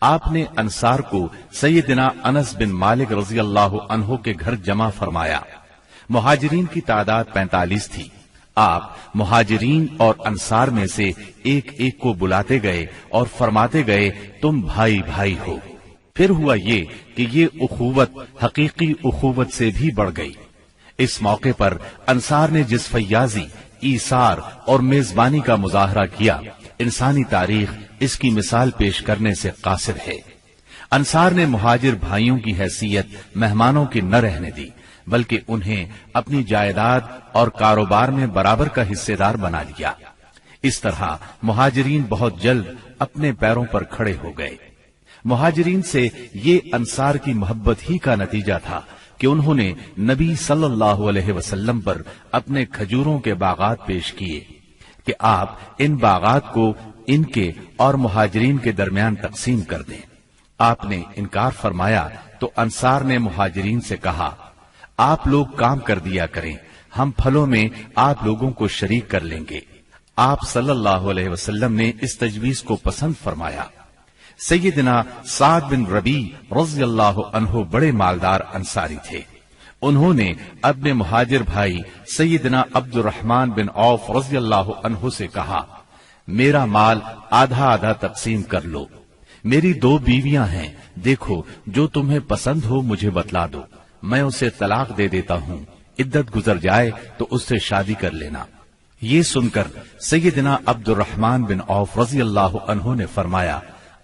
آپ نے انصار کو سیدنا انس بن مالک رضی اللہ عنہ کے گھر جمع فرمایا۔ مہاجرین کی تعداد 45 تھی۔ آپ مہاجرین اور انصار میں سے ایک ایک کو بلاتے گئے اور فرماتے گئے تم بھائی بھائی ہو۔ پھر ہوا یہ کہ یہ اخوت حقیقی اخوت سے بھی بڑھ گئی۔ اس موقع پر انصار نے جس فیاضی، ایثار اور میزبانی کا مظاہرہ کیا، انسانی تاریخ اس کی مثال پیش کرنے سے قاصر ہے۔ انصار نے مہاجر بھائیوں کی حیثیت مہمانوں کی نہ رہنے دی، بلکہ انہیں اپنی جائیداد اور کاروبار میں برابر کا حصے دار بنا لیا۔ اس طرح مہاجرین بہت جلد اپنے پیروں پر کھڑے ہو گئے۔ مہاجرین سے یہ انصار کی محبت ہی کا نتیجہ تھا کہ انہوں نے نبی صلی اللہ علیہ وسلم پر اپنے کھجوروں کے باغات پیش کیے کہ آپ ان باغات کو ان کے اور مہاجرین کے درمیان تقسیم کر دیں۔ آپ نے انکار فرمایا تو انصار نے مہاجرین سے کہا آپ لوگ کام کر دیا کریں، ہم پھلوں میں آپ لوگوں کو شریک کر لیں گے۔ آپ صلی اللہ علیہ وسلم نے اس تجویز کو پسند فرمایا۔ سیدنا سعد بن ربیع رضی اللہ عنہ بڑے مالدار انصاری تھے۔ انہوں نے اپنے مہاجر بھائی سیدنا عبد الرحمن بن عوف رضی اللہ عنہ سے کہا میرا مال آدھا آدھا تقسیم کر لو، میری 2 بیویاں ہیں، دیکھو جو تمہیں پسند ہو مجھے بتلا دو، میں اسے طلاق دے دیتا ہوں، عدت گزر جائے تو اس سے شادی کر لینا۔ یہ سن کر سیدنا عبد الرحمن بن عوف رضی اللہ عنہ نے فرمایا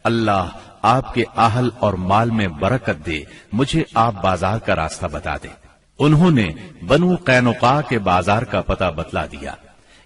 اللہ آپ کے اہل اور مال میں برکت دے، مجھے آپ بازار کا راستہ بتا دیں۔ انہوں نے بنو قینقاع کے بازار کا پتہ بتلا دیا۔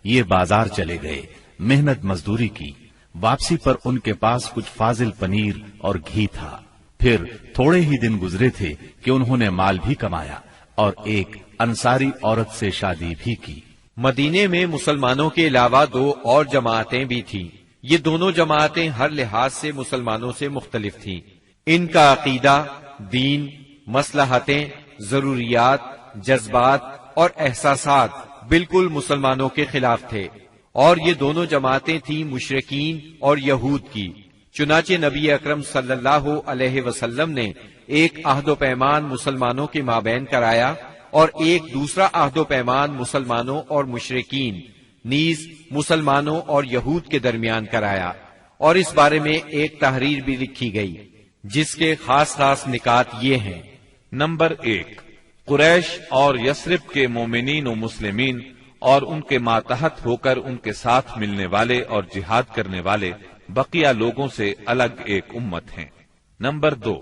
یہ بازار چلے گئے، محنت مزدوری کی، واپسی پر ان کے پاس کچھ فاضل پنیر اور گھی تھا۔ پھر تھوڑے ہی دن گزرے تھے کہ انہوں نے مال بھی کمایا اور ایک انصاری عورت سے شادی بھی کی۔ مدینے میں مسلمانوں کے علاوہ 2 اور جماعتیں بھی تھیں۔ یہ دونوں جماعتیں ہر لحاظ سے مسلمانوں سے مختلف تھیں۔ ان کا عقیدہ، دین، مصلحتیں، ضروریات، جذبات اور احساسات بالکل مسلمانوں کے خلاف تھے، اور یہ دونوں جماعتیں تھیں مشرکین اور یہود کی۔ چنانچہ نبی اکرم صلی اللہ علیہ وسلم نے ایک عہد و پیمان مسلمانوں کے مابین کرایا اور ایک دوسرا عہد و پیمان مسلمانوں اور مشرکین نیز مسلمانوں اور یہود کے درمیان کرایا، اور اس بارے میں ایک تحریر بھی لکھی گئی جس کے خاص خاص نکات یہ ہیں۔ نمبر 1، قریش اور یثرب کے مومنین و مسلمین اور ان کے ماتحت ہو کر ان کے ساتھ ملنے والے اور جہاد کرنے والے بقیہ لوگوں سے الگ ایک امت ہیں۔ نمبر 2،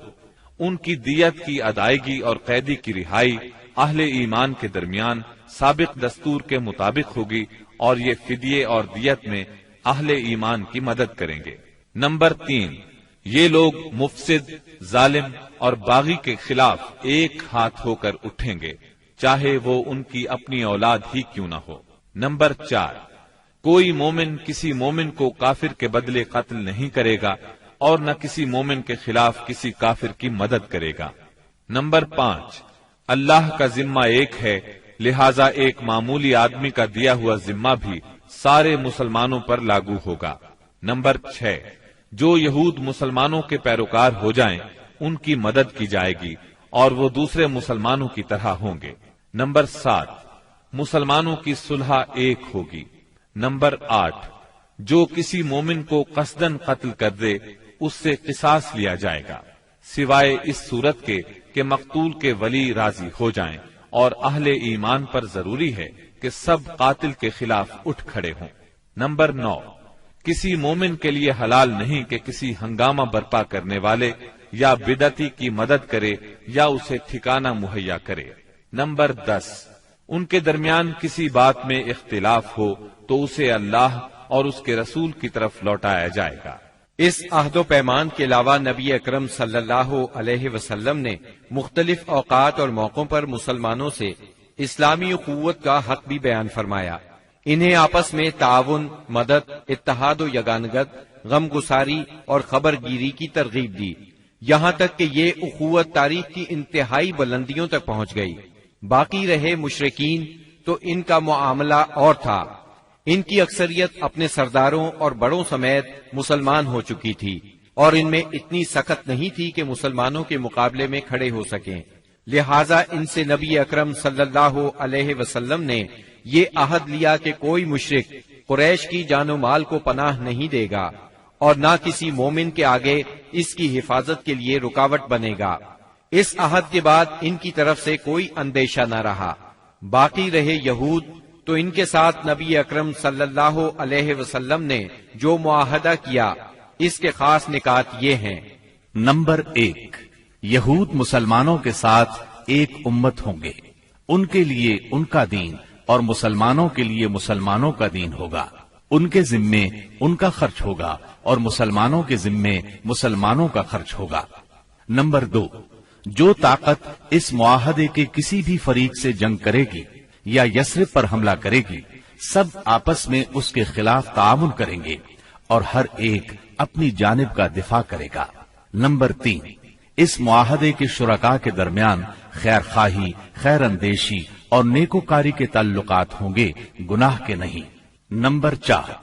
ان کی دیت کی ادائیگی اور قیدی کی رہائی اہل ایمان کے درمیان سابق دستور کے مطابق ہوگی، اور یہ فدیے اور دیت میں اہل ایمان کی مدد کریں گے۔ نمبر 3، یہ لوگ مفسد، ظالم اور باغی کے خلاف ایک ہاتھ ہو کر اٹھیں گے، چاہے وہ ان کی اپنی اولاد ہی کیوں نہ ہو۔ نمبر 4، کوئی مومن کسی مومن کو کافر کے بدلے قتل نہیں کرے گا اور نہ کسی مومن کے خلاف کسی کافر کی مدد کرے گا۔ نمبر 5، اللہ کا ذمہ ایک ہے، لہذا ایک معمولی آدمی کا دیا ہوا ذمہ بھی سارے مسلمانوں پر لاگو ہوگا۔ نمبر 6، جو یہود مسلمانوں کے پیروکار ہو جائیں ان کی مدد کی جائے گی اور وہ دوسرے مسلمانوں کی طرح ہوں گے۔ نمبر 7، مسلمانوں کی صلح ایک ہوگی۔ نمبر 8، جو کسی مومن کو قصدن قتل کر دے اس سے قصاص لیا جائے گا، سوائے اس صورت کے کہ مقتول کے ولی راضی ہو جائیں، اور اہل ایمان پر ضروری ہے کہ سب قاتل کے خلاف اٹھ کھڑے ہوں۔ نمبر 9، کسی مومن کے لیے حلال نہیں کہ کسی ہنگامہ برپا کرنے والے یا بدعتی کی مدد کرے یا اسے ٹھکانہ مہیا کرے۔ نمبر 10، ان کے درمیان کسی بات میں اختلاف ہو تو اسے اللہ اور اس کے رسول کی طرف لوٹایا جائے گا۔ اس عہد و پیمان کے علاوہ نبی اکرم صلی اللہ علیہ وسلم نے مختلف اوقات اور موقعوں پر مسلمانوں سے اسلامی اخوت کا حق بھی بیان فرمایا۔ انہیں آپس میں تعاون، مدد، اتحاد و یگانگت، غم گساری اور خبر گیری کی ترغیب دی، یہاں تک کہ یہ اخوت تاریخ کی انتہائی بلندیوں تک پہنچ گئی۔ باقی رہے مشرکین تو ان کا معاملہ اور تھا۔ ان کی اکثریت اپنے سرداروں اور بڑوں سمیت مسلمان ہو چکی تھی، اور ان میں اتنی سخت نہیں تھی کہ مسلمانوں کے مقابلے میں کھڑے ہو سکیں، لہٰذا ان سے نبی اکرم صلی اللہ علیہ وسلم نے یہ عہد لیا کہ کوئی مشرک قریش کی جان و مال کو پناہ نہیں دے گا اور نہ کسی مومن کے آگے اس کی حفاظت کے لیے رکاوٹ بنے گا۔ اس عہد کے بعد ان کی طرف سے کوئی اندیشہ نہ رہا۔ باقی رہے یہود، تو ان کے ساتھ نبی اکرم صلی اللہ علیہ وسلم نے جو معاہدہ کیا اس کے خاص نکات یہ ہیں۔ نمبر 1، یہود مسلمانوں کے ساتھ ایک امت ہوں گے، ان کے لیے ان کا دین اور مسلمانوں کے لیے مسلمانوں کا دین ہوگا، ان کے ذمے ان کا خرچ ہوگا اور مسلمانوں کے ذمے مسلمانوں کا خرچ ہوگا۔ نمبر 2، جو طاقت اس معاہدے کے کسی بھی فریق سے جنگ کرے گی یا یثرب پر حملہ کرے گی، سب آپس میں اس کے خلاف تعاون کریں گے اور ہر ایک اپنی جانب کا دفاع کرے گا۔ نمبر 3، اس معاہدے کے شرکاء کے درمیان خیر خواہی، خیر اندیشی اور نیکوکاری کے تعلقات ہوں گے، گناہ کے نہیں۔ نمبر 4،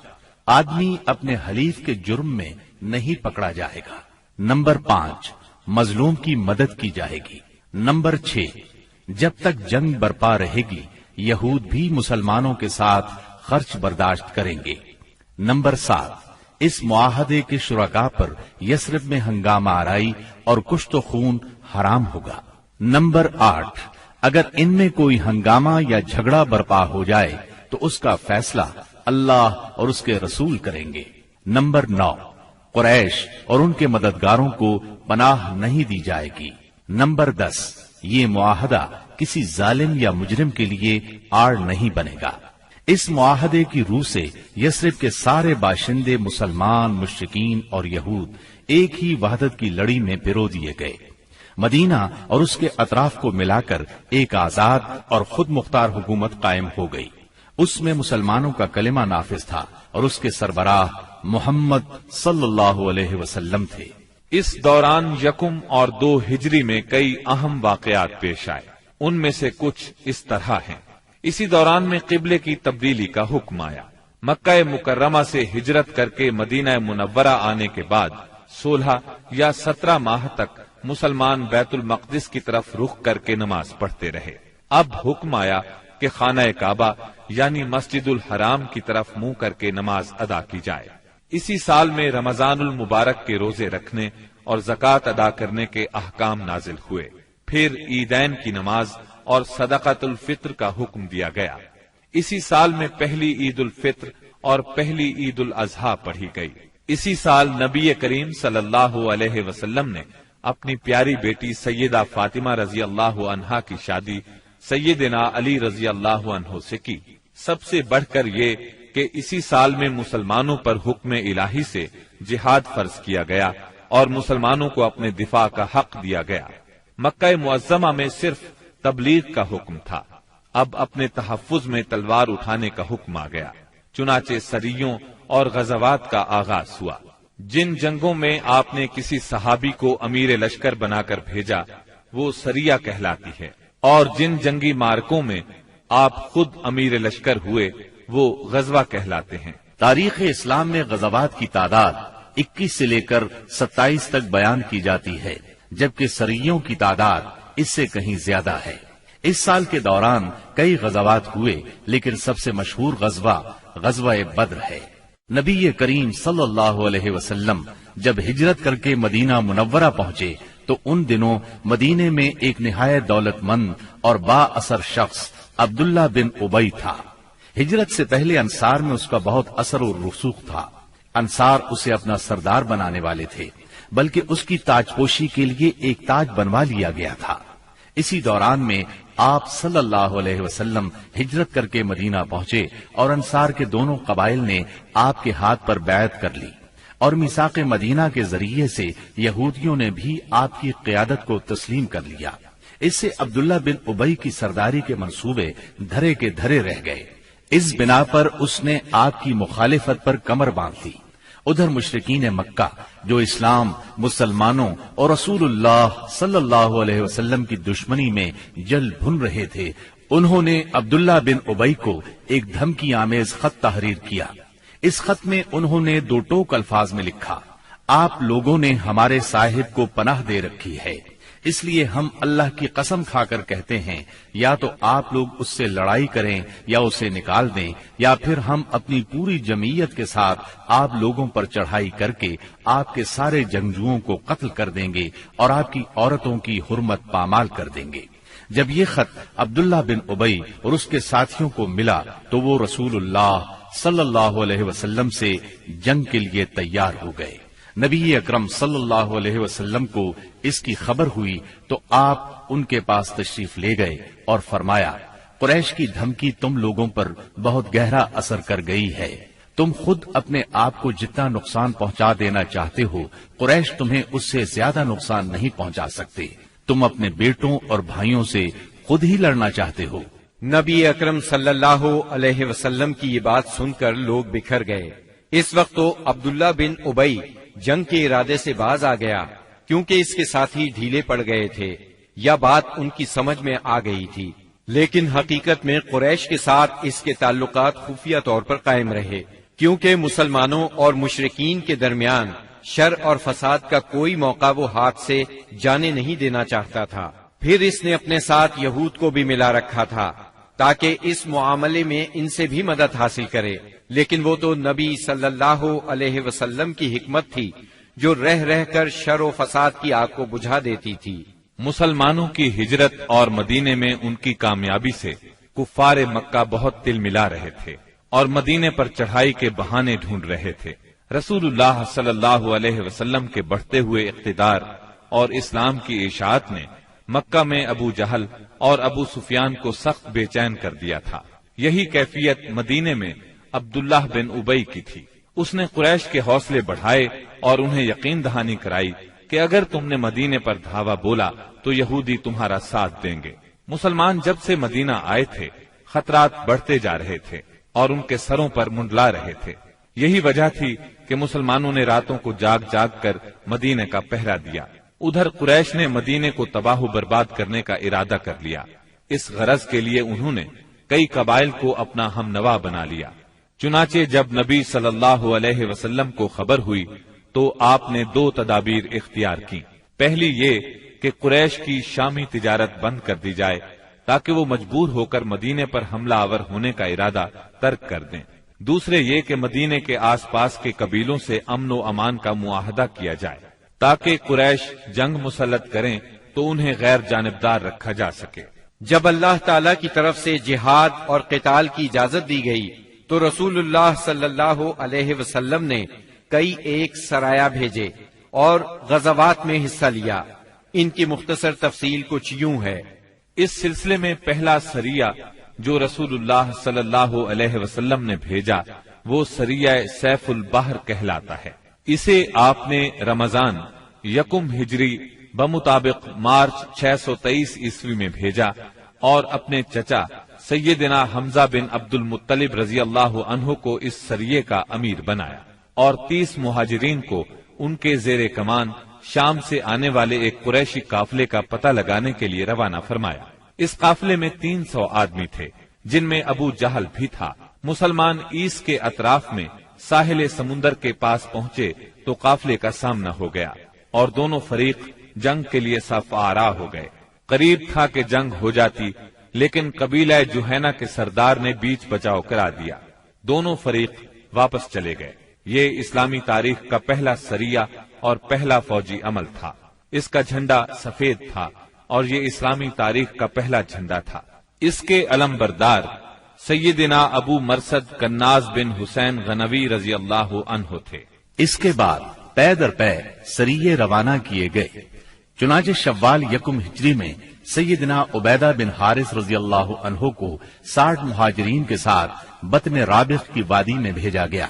آدمی اپنے حلیف کے جرم میں نہیں پکڑا جائے گا۔ نمبر 5، مظلوم کی مدد کی جائے گی۔ نمبر 6، جب تک جنگ برپا رہے گی یہود بھی مسلمانوں کے ساتھ خرچ برداشت کریں گے۔ نمبر 7، اس معاہدے کے شرکاء پر یثرب میں ہنگامہ آرائی اور کشت و خون حرام ہوگا۔ نمبر 8، اگر ان میں کوئی ہنگامہ یا جھگڑا برپا ہو جائے تو اس کا فیصلہ اللہ اور اس کے رسول کریں گے۔ نمبر 9، قریش اور ان کے مددگاروں کو پناہ نہیں دی جائے گی۔ نمبر 10، یہ معاہدہ کسی ظالم یا مجرم کے لیے آڑ نہیں بنے گا۔ اس معاہدے کی روح سے یثرب کے سارے باشندے مسلمان، مشرکین اور یہود ایک ہی وحدت کی لڑی میں پرو دیے گئے۔ مدینہ اور اس کے اطراف کو ملا کر ایک آزاد اور خود مختار حکومت قائم ہو گئی۔ اس میں مسلمانوں کا کلمہ نافذ تھا اور اس کے سربراہ محمد صلی اللہ علیہ وسلم تھے۔ اس دوران 1 اور 2 ہجری میں کئی اہم واقعات پیش آئے، ان میں سے کچھ اس طرح ہیں۔ اسی دوران میں قبلے کی تبدیلی کا حکم آیا۔ مکہ مکرمہ سے ہجرت کر کے مدینہ منورہ آنے کے بعد 16 یا 17 ماہ تک مسلمان بیت المقدس کی طرف رخ کر کے نماز پڑھتے رہے۔ اب حکم آیا کہ خانہ کعبہ یعنی مسجد الحرام کی طرف منہ کر کے نماز ادا کی جائے۔ اسی سال میں رمضان المبارک کے روزے رکھنے اور زکوٰۃ ادا کرنے کے احکام نازل ہوئے۔ پھر عیدین کی نماز اور صدقۃ الفطر کا حکم دیا گیا۔ اسی سال میں پہلی عید الفطر اور پہلی عید الاضحیٰ پڑھی گئی۔ اسی سال نبی کریم صلی اللہ علیہ وسلم نے اپنی پیاری بیٹی سیدہ فاطمہ رضی اللہ عنہا کی شادی سیدنا علی رضی اللہ عنہ سے کی۔ سب سے بڑھ کر یہ کہ اسی سال میں مسلمانوں پر حکم الہی سے جہاد فرض کیا گیا اور مسلمانوں کو اپنے دفاع کا حق دیا گیا۔ مکہ معظمہ میں صرف تبلیغ کا حکم تھا، اب اپنے تحفظ میں تلوار اٹھانے کا حکم آ گیا۔ چنانچہ سریوں اور غزوات کا آغاز ہوا۔ جن جنگوں میں آپ نے کسی صحابی کو امیر لشکر بنا کر بھیجا وہ سریہ کہلاتی ہے، اور جن جنگی مارکوں میں آپ خود امیر لشکر ہوئے وہ غزوہ کہلاتے ہیں۔ تاریخ اسلام میں غزوات کی تعداد 21 سے لے کر 27 تک بیان کی جاتی ہے، جبکہ سریوں کی تعداد اس سے کہیں زیادہ ہے۔ اس سال کے دوران کئی غزوات ہوئے، لیکن سب سے مشہور غزوہ بدر ہے۔ نبی کریم صلی اللہ علیہ وسلم جب ہجرت کر کے مدینہ منورہ پہنچے تو ان دنوں مدینے میں ایک نہایت دولت مند اور با اثر شخص عبداللہ بن ابی تھا۔ ہجرت سے پہلے انصار میں اس کا بہت اثر و رسوخ تھا۔ انصار اسے اپنا سردار بنانے والے تھے، بلکہ اس کی تاج پوشی کے لیے ایک تاج بنوا لیا گیا تھا۔ اسی دوران میں آپ صلی اللہ علیہ وسلم ہجرت کر کے مدینہ پہنچے اور انصار کے دونوں قبائل نے آپ کے ہاتھ پر بیعت کر لی، اور میثاق مدینہ کے ذریعے سے یہودیوں نے بھی آپ کی قیادت کو تسلیم کر لیا۔ اس سے عبداللہ بن ابی کی سرداری کے منصوبے دھرے کے دھرے رہ گئے۔ اس بنا پر اس نے آپ کی مخالفت پر کمر باندھ لی۔ ادھر مشرکین مکہ جو اسلام، مسلمانوں اور رسول اللہ صلی اللہ علیہ وسلم کی دشمنی میں جل بھن رہے تھے، انہوں نے عبداللہ بن ابی کو ایک دھمکی آمیز خط تحریر کیا۔ اس خط میں انہوں نے 2 ٹوک الفاظ میں لکھا: آپ لوگوں نے ہمارے صاحب کو پناہ دے رکھی ہے، اس لیے ہم اللہ کی قسم کھا کر کہتے ہیں یا تو آپ لوگ اس سے لڑائی کریں یا اسے نکال دیں، یا پھر ہم اپنی پوری جمعیت کے ساتھ آپ لوگوں پر چڑھائی کر کے آپ کے سارے جنگجوؤں کو قتل کر دیں گے اور آپ کی عورتوں کی حرمت پامال کر دیں گے۔ جب یہ خط عبداللہ بن ابی اور اس کے ساتھیوں کو ملا تو وہ رسول اللہ صلی اللہ علیہ وسلم سے جنگ کے لیے تیار ہو گئے۔ نبی اکرم صلی اللہ علیہ وسلم کو اس کی خبر ہوئی تو آپ ان کے پاس تشریف لے گئے اور فرمایا، قریش کی دھمکی تم لوگوں پر بہت گہرا اثر کر گئی ہے۔ تم خود اپنے آپ کو جتنا نقصان پہنچا دینا چاہتے ہو، قریش تمہیں اس سے زیادہ نقصان نہیں پہنچا سکتے۔ تم اپنے بیٹوں اور بھائیوں سے خود ہی لڑنا چاہتے ہو۔ نبی اکرم صلی اللہ علیہ وسلم کی یہ بات سن کر لوگ بکھر گئے۔ اس وقت تو عبداللہ بن ابی جنگ کے ارادے سے باز آ گیا، کیونکہ اس کے ساتھی ڈھیلے پڑ گئے تھے یا بات ان کی سمجھ میں آ گئی تھی، لیکن حقیقت میں قریش کے ساتھ اس کے تعلقات خفیہ طور پر قائم رہے، کیونکہ مسلمانوں اور مشرکین کے درمیان شر اور فساد کا کوئی موقع وہ ہاتھ سے جانے نہیں دینا چاہتا تھا۔ پھر اس نے اپنے ساتھ یہود کو بھی ملا رکھا تھا تاکہ اس معاملے میں ان سے بھی مدد حاصل کرے، لیکن وہ تو نبی صلی اللہ علیہ وسلم کی حکمت تھی جو رہ رہ کر شر و فساد کی آگ کو بجھا دیتی تھی۔ مسلمانوں کی ہجرت اور مدینے میں ان کی کامیابی سے کفار مکہ بہت تل ملا رہے تھے اور مدینے پر چڑھائی کے بہانے ڈھونڈ رہے تھے۔ رسول اللہ صلی اللہ علیہ وسلم کے بڑھتے ہوئے اقتدار اور اسلام کی اشاعت نے مکہ میں ابو جہل اور ابو سفیان کو سخت بے چین کر دیا تھا۔ یہی کیفیت مدینے میں عبداللہ بن ابی کی تھی۔ اس نے قریش کے حوصلے بڑھائے اور انہیں یقین دہانی کرائی کہ اگر تم نے مدینے پر دھاوا بولا تو یہودی تمہارا ساتھ دیں گے۔ مسلمان جب سے مدینہ آئے تھے خطرات بڑھتے جا رہے تھے اور ان کے سروں پر منڈلا رہے تھے۔ یہی وجہ تھی کہ مسلمانوں نے راتوں کو جاگ جاگ کر مدینے کا پہرا دیا۔ ادھر قریش نے مدینے کو تباہ و برباد کرنے کا ارادہ کر لیا۔ اس غرض کے لیے انہوں نے کئی قبائل کو اپنا ہم نوا بنا لیا۔ چنانچہ جب نبی صلی اللہ علیہ وسلم کو خبر ہوئی تو آپ نے دو تدابیر اختیار کی۔ پہلی یہ کہ قریش کی شامی تجارت بند کر دی جائے تاکہ وہ مجبور ہو کر مدینے پر حملہ آور ہونے کا ارادہ ترک کر دیں۔ دوسرے یہ کہ مدینے کے آس پاس کے قبیلوں سے امن و امان کا معاہدہ کیا جائے تاکہ قریش جنگ مسلط کریں تو انہیں غیر جانبدار رکھا جا سکے۔ جب اللہ تعالی کی طرف سے جہاد اور قتال کی اجازت دی گئی تو رسول اللہ صلی اللہ علیہ وسلم نے کئی ایک سرایہ بھیجے اور غزوات میں حصہ لیا۔ ان کی مختصر تفصیل کچھ یوں ہے۔ اس سلسلے میں پہلا سریہ جو رسول اللہ صلی اللہ علیہ وسلم نے بھیجا وہ سریہ سیف البحر کہلاتا ہے۔ اسے آپ نے رمضان یکم ہجری بمطابق مارچ 623 عیسوی میں بھیجا اور اپنے چچا سیدنا حمزہ بن عبد المطلب رضی اللہ عنہ کو اس سریے کا امیر بنایا اور 30 مہاجرین کو ان کے زیر کمان شام سے آنے والے ایک قریشی قافلے کا پتہ لگانے کے لیے روانہ فرمایا۔ اس قافلے میں 300 آدمی تھے جن میں ابو جہل بھی تھا۔ مسلمان ایس کے اطراف میں ساحل سمندر کے پاس پہنچے تو قافلے کا سامنا ہو گیا اور دونوں فریق جنگ کے لیے صف آرا ہو گئے۔ قریب تھا کہ جنگ ہو جاتی لیکن قبیلہ جوہینہ کے سردار نے بیچ بچاؤ کرا دیا۔ دونوں فریق واپس چلے گئے۔ یہ اسلامی تاریخ کا پہلا سریہ اور پہلا فوجی عمل تھا۔ اس کا جھنڈا سفید تھا اور یہ اسلامی تاریخ کا پہلا جھنڈا تھا۔ اس کے علم بردار سیدنا ابو مرصد کناز بن حسین غنوی رضی اللہ عنہ تھے۔ اس کے بعد پے در پے سریے روانہ کیے گئے۔ چنانچہ شوال یکم ہجری میں سیدنا عبیدہ بن حارث رضی اللہ عنہ کو 60 مہاجرین کے ساتھ بطن رابغ کی وادی میں بھیجا گیا۔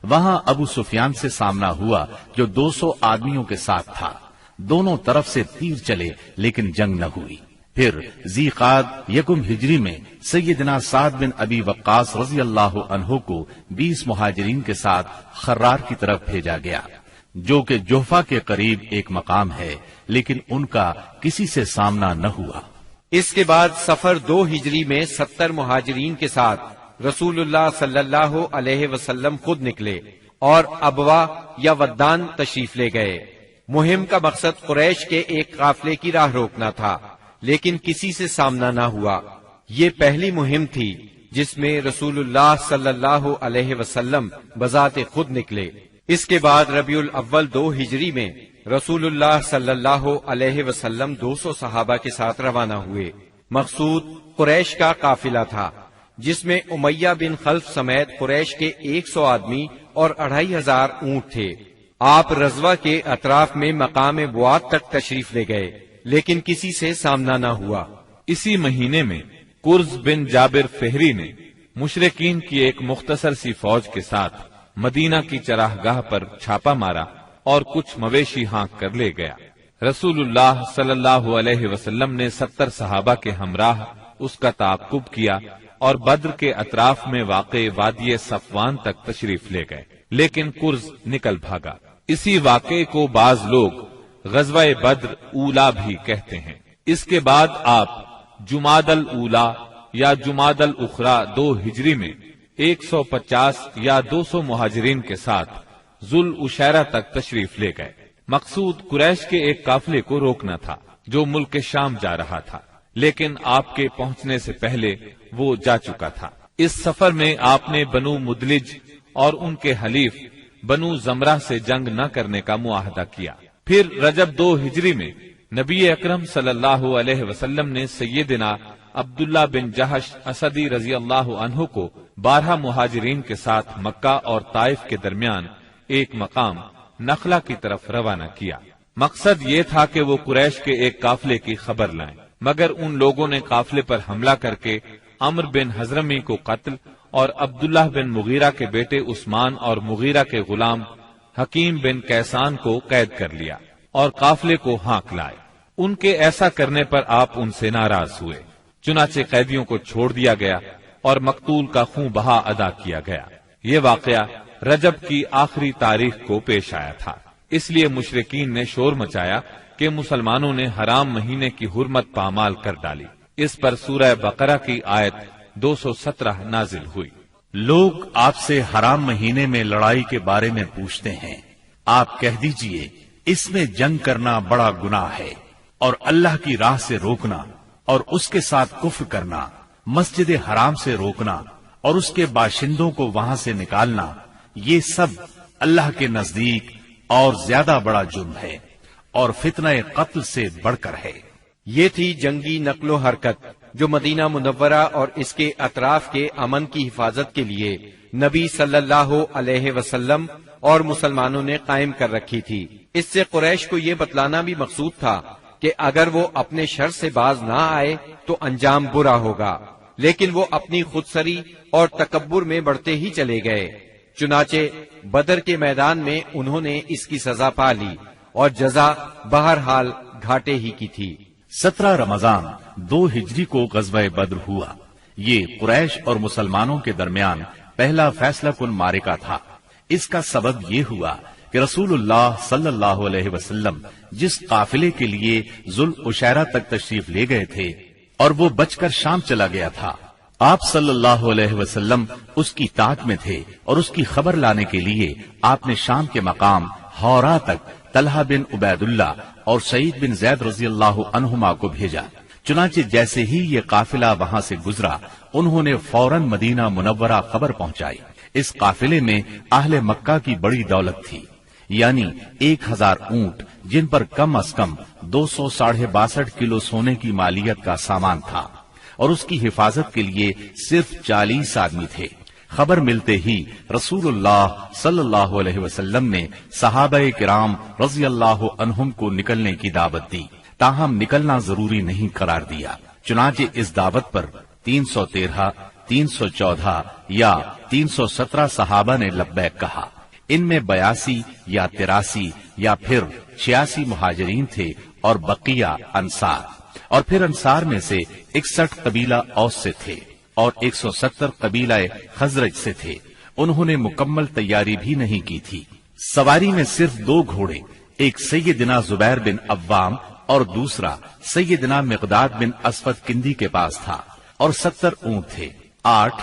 وہاں ابو سفیان سے سامنا ہوا جو 200 آدمیوں کے ساتھ تھا۔ دونوں طرف سے تیر چلے لیکن جنگ نہ ہوئی۔ پھر ذی قعد یکم ہجری میں سیدنا سعد بن ابی وقاص رضی اللہ عنہ کو 20 مہاجرین کے ساتھ خرار کی طرف بھیجا گیا جو کہ جوفا کے قریب ایک مقام ہے، لیکن ان کا کسی سے سامنا نہ ہوا۔ اس کے بعد سفر 2 ہجری میں 70 مہاجرین کے ساتھ رسول اللہ صلی اللہ علیہ وسلم خود نکلے اور ابوا یا ودان تشریف لے گئے۔ مہم کا مقصد قریش کے ایک قافلے کی راہ روکنا تھا، لیکن کسی سے سامنا نہ ہوا۔ یہ پہلی مہم تھی جس میں رسول اللہ صلی اللہ علیہ وسلم بذات خود نکلے۔ اس کے بعد ربیع الاول 2 ہجری میں رسول اللہ صلی اللہ علیہ وسلم 200 صحابہ کے ساتھ روانہ ہوئے۔ مقصود قریش کا قافلہ تھا، جس میں امیہ بن خلف سمیت قریش کے 100 آدمی اور 2500 اونٹ تھے۔ آپ رضوہ کے اطراف میں مقام بواد تک تشریف لے گئے، لیکن کسی سے سامنا نہ ہوا۔ اسی مہینے میں قرز بن جابر فہری نے مشرکین کی ایک مختصر سی فوج کے ساتھ مدینہ کی چراگاہ پر چھاپا مارا اور کچھ مویشی ہانک کر لے گیا۔ رسول اللہ صلی اللہ علیہ وسلم نے 70 صحابہ کے ہمراہ اس کا تعاقب کیا اور بدر کے اطراف میں واقع وادی صفوان تک تشریف لے گئے، لیکن قرز نکل بھاگا۔ اسی واقعے کو بعض لوگ غزوہ بدر اولا بھی کہتے ہیں۔ اس کے بعد آپ جمادی الاولی یا جمادی الاخری 2 ہجری میں 150 یا 200 مہاجرین کے ساتھ ذوالعشیرہ تک تشریف لے گئے۔ مقصود قریش کے ایک قافلے کو روکنا تھا جو ملک شام جا رہا تھا، لیکن آپ کے پہنچنے سے پہلے وہ جا چکا تھا۔ اس سفر میں آپ نے بنو مدلج اور ان کے حلیف بنو زمرہ سے جنگ نہ کرنے کا معاہدہ کیا۔ پھر رجب 2 ہجری میں نبی اکرم صلی اللہ علیہ وسلم نے سیدنا عبداللہ بن جہش اسدی رضی اللہ عنہ کو 12 مہاجرین کے ساتھ مکہ اور طائف کے درمیان ایک مقام نخلہ کی طرف روانہ کیا۔ مقصد یہ تھا کہ وہ قریش کے ایک قافلے کی خبر لائیں، مگر ان لوگوں نے قافلے پر حملہ کر کے عمرو بن حضرمی کو قتل اور عبداللہ بن مغیرہ کے بیٹے عثمان اور مغیرہ کے غلام حکیم بن کیسان کو قید کر لیا اور قافلے کو ہانک لائے۔ ان کے ایسا کرنے پر آپ ان سے ناراض ہوئے، چنانچہ قیدیوں کو چھوڑ دیا گیا اور مقتول کا خون بہا ادا کیا گیا۔ یہ واقعہ رجب کی آخری تاریخ کو پیش آیا تھا، اس لیے مشرکین نے شور مچایا کہ مسلمانوں نے حرام مہینے کی حرمت پامال کر ڈالی۔ اس پر سورہ بقرہ کی آیت 217 نازل ہوئی۔ لوگ آپ سے حرام مہینے میں لڑائی کے بارے میں پوچھتے ہیں، آپ کہہ دیجئے اس میں جنگ کرنا بڑا گناہ ہے، اور اللہ کی راہ سے روکنا اور اس کے ساتھ کفر کرنا، مسجد حرام سے روکنا اور اس کے باشندوں کو وہاں سے نکالنا، یہ سب اللہ کے نزدیک اور زیادہ بڑا جرم ہے اور فتنہ قتل سے بڑھ کر ہے۔ یہ تھی جنگی نقل و حرکت جو مدینہ منورہ اور اس کے اطراف کے امن کی حفاظت کے لیے نبی صلی اللہ علیہ وسلم اور مسلمانوں نے قائم کر رکھی تھی۔ اس سے قریش کو یہ بتلانا بھی مقصود تھا کہ اگر وہ اپنے شر سے باز نہ آئے تو انجام برا ہوگا، لیکن وہ اپنی خودسری اور تکبر میں بڑھتے ہی چلے گئے۔ چنانچہ بدر کے میدان میں انہوں نے اس کی سزا پا لی اور جزا بہرحال گھاٹے ہی کی تھی۔ 17 رمضان 2 ہجری کو غزوہ بدر ہوا۔ یہ قریش اور مسلمانوں کے درمیان پہلا فیصلہ کن معرکہ تھا۔ اس کا سبب یہ ہوا کہ رسول اللہ صلی اللہ علیہ وسلم جس قافلے کے لیے ذوالعشیرہ تک تشریف لے گئے تھے اور وہ بچ کر شام چلا گیا تھا، آپ صلی اللہ علیہ وسلم اس کی طاق میں تھے اور اس کی خبر لانے کے لیے آپ نے شام کے مقام ہورا تک طلحہ بن عبید اللہ اور سعید بن زید رضی اللہ عنہما کو بھیجا۔ چنانچہ جیسے ہی یہ قافلہ وہاں سے گزرا، انہوں نے فوراً مدینہ منورہ خبر پہنچائی۔ اس قافلے میں اہل مکہ کی بڑی دولت تھی، یعنی 1000 اونٹ جن پر کم از کم 262 کلو سونے کی مالیت کا سامان تھا، اور اس کی حفاظت کے لیے صرف 40 آدمی تھے۔ خبر ملتے ہی رسول اللہ صلی اللہ علیہ وسلم نے صحابہ کرام رضی اللہ عنہم کو نکلنے کی دعوت دی، تاہم نکلنا ضروری نہیں قرار دیا۔ چنانچہ اس دعوت پر 313، 314 یا 317 صحابہ نے لبیک کہا۔ ان میں 82 یا 83 یا پھر 86 مہاجرین تھے اور بقیہ انصار، اور پھر انصار میں سے 61 قبیلہ اوس سے تھے اور 170 قبیلہ خزرج سے تھے۔ انہوں نے مکمل تیاری بھی نہیں کی تھی۔ سواری میں صرف 2 گھوڑے، ایک سیدنا زبیر بن عوام اور دوسرا سیدنا مقداد بن اسود کندی کے پاس تھا، اور 70 اونٹ تھے۔ 8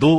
2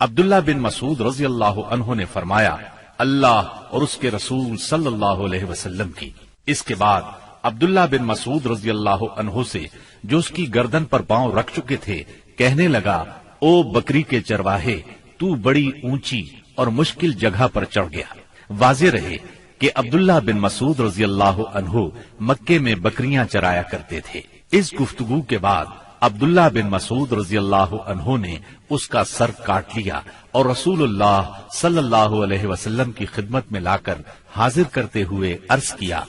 عبداللہ بن مسعود رضی اللہ عنہ نے فرمایا اللہ اور اس کے رسول صلی اللہ علیہ وسلم کی۔ اس کے بعد عبداللہ بن مسعود رضی اللہ عنہ سے جو اس کی گردن پر پاؤں رکھ چکے تھے کہنے لگا او بکری کے چرواہے، تو بڑی اونچی اور مشکل جگہ پر چڑھ گیا۔ واضح رہے کہ عبداللہ بن مسعود رضی اللہ عنہ مکے میں بکریاں چرایا کرتے تھے۔ اس گفتگو کے بعد عبداللہ بن مسعود رضی اللہ عنہ نے اس کا سر کاٹ لیا اور رسول اللہ صلی اللہ علیہ وسلم کی خدمت میں لا کر حاضر کرتے ہوئے عرض کیا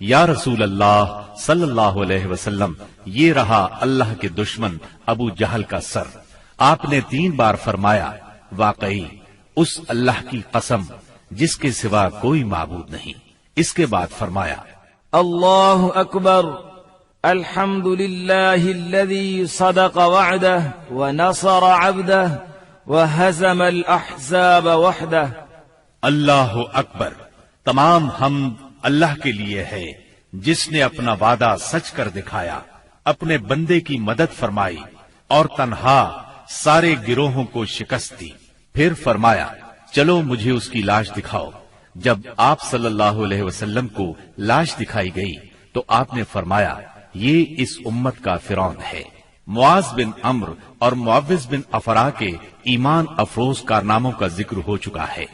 یا رسول اللہ صلی اللہ علیہ وسلم، یہ رہا اللہ کے دشمن ابو جہل کا سر۔ آپ نے 3 بار فرمایا واقعی اس اللہ کی قسم جس کے سوا کوئی معبود نہیں۔ اس کے بعد فرمایا اللہ اکبر، الحمد للہ الذی صدق وعدہ ونصر عبدہ وہزم الاحزاب وحدہ۔ اللہ اکبر، تمام حمد اللہ کے لیے ہے جس نے اپنا وعدہ سچ کر دکھایا، اپنے بندے کی مدد فرمائی اور تنہا سارے گروہوں کو شکست دی۔ پھر فرمایا چلو مجھے اس کی لاش دکھاؤ۔ جب آپ صلی اللہ علیہ وسلم کو لاش دکھائی گئی تو آپ نے فرمایا یہ اس امت کا فرعون ہے۔ معاذ بن عمرو اور معوذ بن افرا کے ایمان افروز کارناموں کا ذکر ہو چکا ہے۔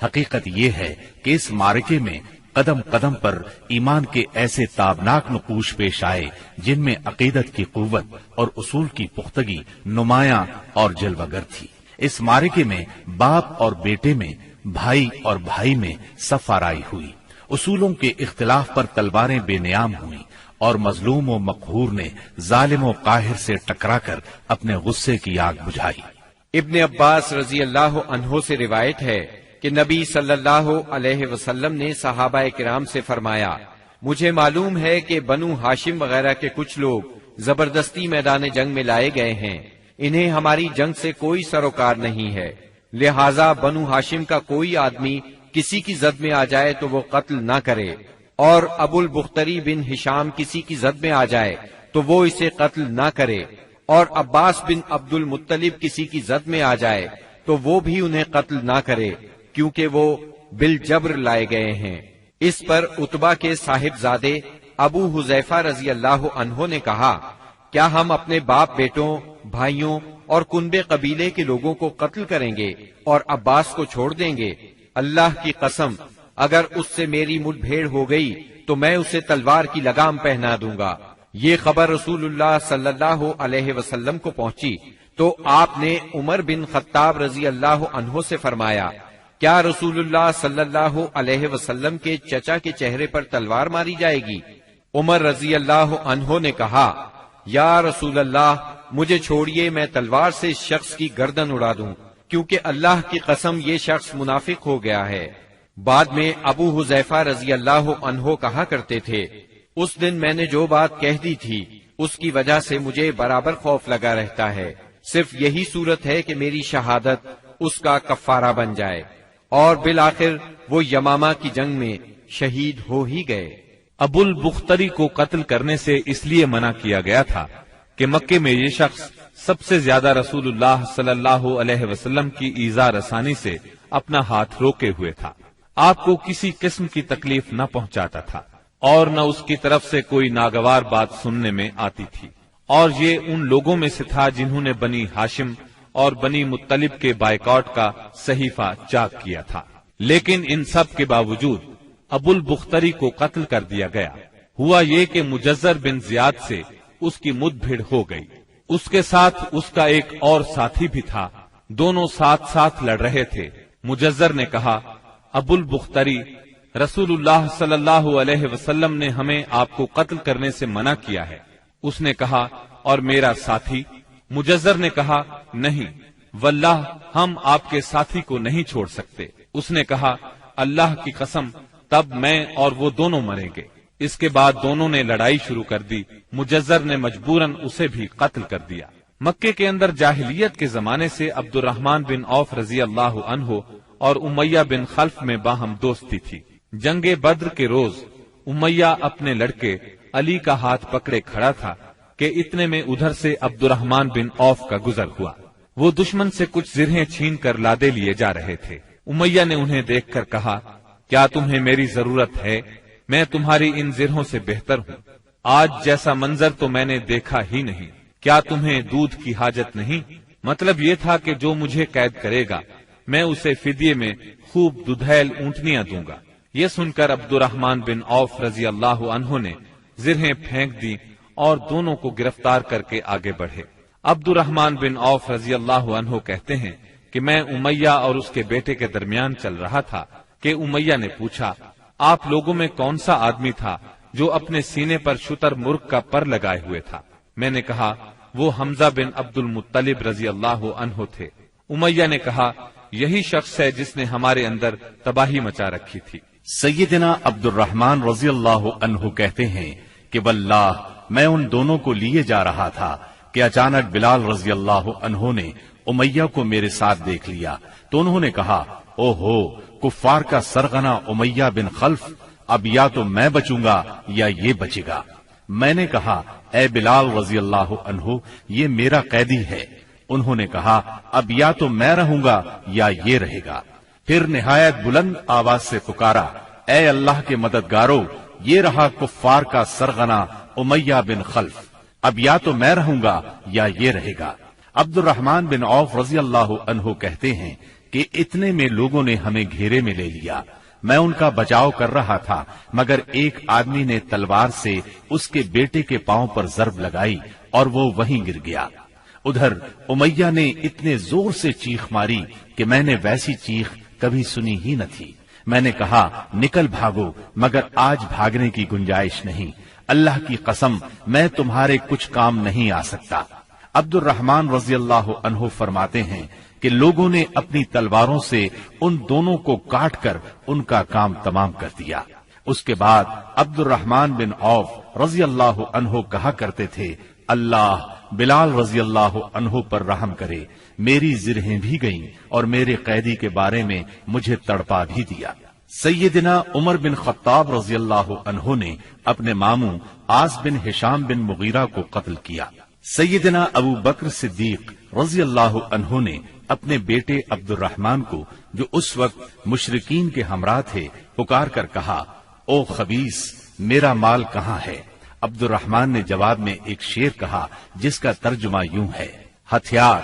حقیقت یہ ہے کہ اس معرکے میں قدم قدم پر ایمان کے ایسے تابناک نقوش پیش آئے جن میں عقیدت کی قوت اور اصول کی پختگی نمایاں اور جلوگر تھی۔ اس معرکے میں باپ اور بیٹے میں، بھائی اور بھائی میں صف آرائی ہوئی، اصولوں کے اختلاف پر تلواریں بے نیام ہوئیں اور مظلوم و مقہور نے ظالم و قاہر سے ٹکرا کر اپنے غصے کی آگ بجھائی۔ ابن عباس رضی اللہ عنہ سے روایت ہے کہ نبی صلی اللہ علیہ وسلم نے صحابہ کرام سے فرمایا مجھے معلوم ہے کہ بنو ہاشم وغیرہ کے کچھ لوگ زبردستی میدان جنگ میں لائے گئے ہیں، انہیں ہماری جنگ سے کوئی سروکار نہیں ہے، لہذا بنو ہاشم کا کوئی آدمی کسی کی زد میں آ جائے تو وہ قتل نہ کرے، اور ابو البختری بن ہشام کسی کی زد میں آ جائے تو وہ اسے قتل نہ کرے، اور عباس بن عبد المطلب کسی کی زد میں آ جائے تو وہ بھی انہیں قتل نہ کرے کیونکہ وہ بالجبر لائے گئے ہیں۔ اس پر عتبہ کے صاحبزادے ابو حذیفہ رضی اللہ عنہ نے کہا کیا ہم اپنے باپ بیٹوں، بھائیوں اور کنبے قبیلے کے لوگوں کو قتل کریں گے اور عباس کو چھوڑ دیں گے؟ اللہ کی قسم اگر اس سے میری مٹ بھیڑ ہو گئی تو میں اسے تلوار کی لگام پہنا دوں گا۔ یہ خبر رسول اللہ صلی اللہ علیہ وسلم کو پہنچی تو آپ نے عمر بن خطاب رضی اللہ عنہ سے فرمایا کیا رسول اللہ صلی اللہ علیہ وسلم کے چچا کے چہرے پر تلوار ماری جائے گی؟ عمر رضی اللہ عنہ نے کہا یا رسول اللہ مجھے چھوڑیے، میں تلوار سے اس شخص کی گردن اڑا دوں، کیونکہ اللہ کی قسم یہ شخص منافق ہو گیا ہے۔ بعد میں ابو حذیفہ رضی اللہ عنہ کہا کرتے تھے اس دن میں نے جو بات کہہ دی تھی اس کی وجہ سے مجھے برابر خوف لگا رہتا ہے، صرف یہی صورت ہے کہ میری شہادت اس کا کفارہ بن جائے، اور بالآخر وہ یمامہ کی جنگ میں شہید ہو ہی گئے۔ ابو البختری کو قتل کرنے سے اس لیے منع کیا گیا تھا کہ مکے میں یہ شخص سب سے زیادہ رسول اللہ صلی اللہ علیہ وسلم کی ایذا رسانی سے اپنا ہاتھ روکے ہوئے تھا، آپ کو کسی قسم کی تکلیف نہ پہنچاتا تھا اور نہ اس کی طرف سے کوئی ناگوار بات سننے میں آتی تھی، اور یہ ان لوگوں میں سے تھا جنہوں نے بنی ہاشم اور بنی مطلب کے بائیکاٹ کا صحیفہ چاک کیا تھا۔ لیکن ان سب کے باوجود ابو البختری کو قتل کر دیا گیا۔ ہوا یہ کہ مجزر بن زیاد سے اس کی مد بھیڑ ہو گئی، اس کے ساتھ اس کا ایک اور ساتھی بھی تھا، دونوں ساتھ ساتھ لڑ رہے تھے۔ مجزر نے کہا ابو البختری، رسول اللہ صلی اللہ علیہ وسلم نے ہمیں آپ کو قتل کرنے سے منع کیا ہے۔ اس نے کہا اور میرا ساتھی؟ مجزر نے کہا نہیں واللہ ہم آپ کے ساتھی کو نہیں چھوڑ سکتے۔ اس نے کہا اللہ کی قسم تب میں اور وہ دونوں مریں گے۔ اس کے بعد دونوں نے لڑائی شروع کر دی، مجزر نے مجبوراً اسے بھی قتل کر دیا۔ مکے کے اندر جاہلیت کے زمانے سے عبد الرحمن بن عوف رضی اللہ عنہ اور امیہ بن خلف میں باہم دوستی تھی۔ جنگ بدر کے روز امیہ اپنے لڑکے علی کا ہاتھ پکڑے کھڑا تھا کہ اتنے میں ادھر سے عبد الرحمن بن عوف کا گزر ہوا۔ وہ دشمن سے کچھ زرہیں چھین کر لادے لیے جا رہے تھے۔ امیہ نے انہیں دیکھ کر کہا، کیا تمہیں میری ضرورت ہے؟ میں تمہاری ان زرہوں سے بہتر ہوں۔ آج جیسا منظر تو میں نے دیکھا ہی نہیں۔ کیا تمہیں دودھ کی حاجت نہیں؟ مطلب یہ تھا کہ جو مجھے قید کرے گا میں اسے فدیے میں خوب ددھیل اونٹنیاں دوں گا۔ یہ سن کر عبد الرحمن بن عوف رضی اللہ عنہ نے زرہیں پھینک دی اور دونوں کو گرفتار کر کے آگے بڑھے۔ عبد الرحمن بن عوف رضی اللہ عنہ کہتے ہیں کہ میں امیہ اور اس کے بیٹے کے درمیان چل رہا تھا کہ امیہ نے پوچھا، آپ لوگوں میں کون سا آدمی تھا جو اپنے سینے پر شتر مرغ کا پر لگائے ہوئے تھا؟ میں نے کہا، وہ حمزہ بن عبد المطلب رضی اللہ عنہ تھے۔ امیہ نے کہا، یہی شخص ہے جس نے ہمارے اندر تباہی مچا رکھی تھی۔ سیدنا عبد الرحمن رضی اللہ عنہ کہتے ہیں کہ واللہ میں ان دونوں کو لیے جا رہا تھا کہ اچانک بلال رضی اللہ عنہ نے امیہ کو میرے ساتھ دیکھ لیا تو انہوں نے کہا، او ہو کفار کا سرغنہ امیہ بن خلف، اب یا تو میں بچوں گا یا یہ بچے گا۔ میں نے کہا، اے بلال رضی اللہ عنہ، یہ میرا قیدی ہے۔ انہوں نے کہا، اب یا تو میں رہوں گا یا یہ رہے گا۔ پھر نہایت بلند آواز سے پکارا، اے اللہ کے مددگارو، یہ رہا کفار کا سرغنہ امیہ بن خلف، اب یا تو میں رہوں گا یا یہ رہے گا۔ عبد الرحمن بن عوف رضی اللہ عنہ کہتے ہیں کہ اتنے میں لوگوں نے ہمیں گھیرے میں لے لیا۔ میں ان کا بچاؤ کر رہا تھا مگر ایک آدمی نے تلوار سے اس کے بیٹے کے پاؤں پر ضرب لگائی اور وہ وہیں گر گیا۔ ادھر امیہ نے اتنے زور سے چیخ ماری کہ میں نے ویسی چیخ کبھی سنی ہی نہ تھی۔ میں نے کہا، نکل بھاگو، مگر آج بھاگنے کی گنجائش نہیں۔ اللہ کی قسم میں تمہارے کچھ کام نہیں آ سکتا۔ عبد الرحمن رضی اللہ عنہ فرماتے ہیں کہ لوگوں نے اپنی تلواروں سے ان دونوں کو کاٹ کر ان کا کام تمام کر دیا۔ اس کے بعد عبد الرحمن بن عوف رضی اللہ عنہ کہا کرتے تھے، اللہ بلال رضی اللہ عنہ پر رحم کرے، میری زرہیں بھی گئیں اور میرے قیدی کے بارے میں مجھے تڑپا بھی دیا۔ سیدنا عمر بن خطاب رضی اللہ عنہ نے اپنے ماموں عاص بن ہشام بن مغیرہ کو قتل کیا۔ سیدنا ابو بکر صدیق رضی اللہ عنہ نے اپنے بیٹے عبد الرحمن کو، جو اس وقت مشرکین کے ہمراہ تھے، پکار کر کہا، او خبیث، میرا مال کہاں ہے؟ عبد الرحمن نے جواب میں ایک شعر کہا جس کا ترجمہ یوں ہے، ہتھیار،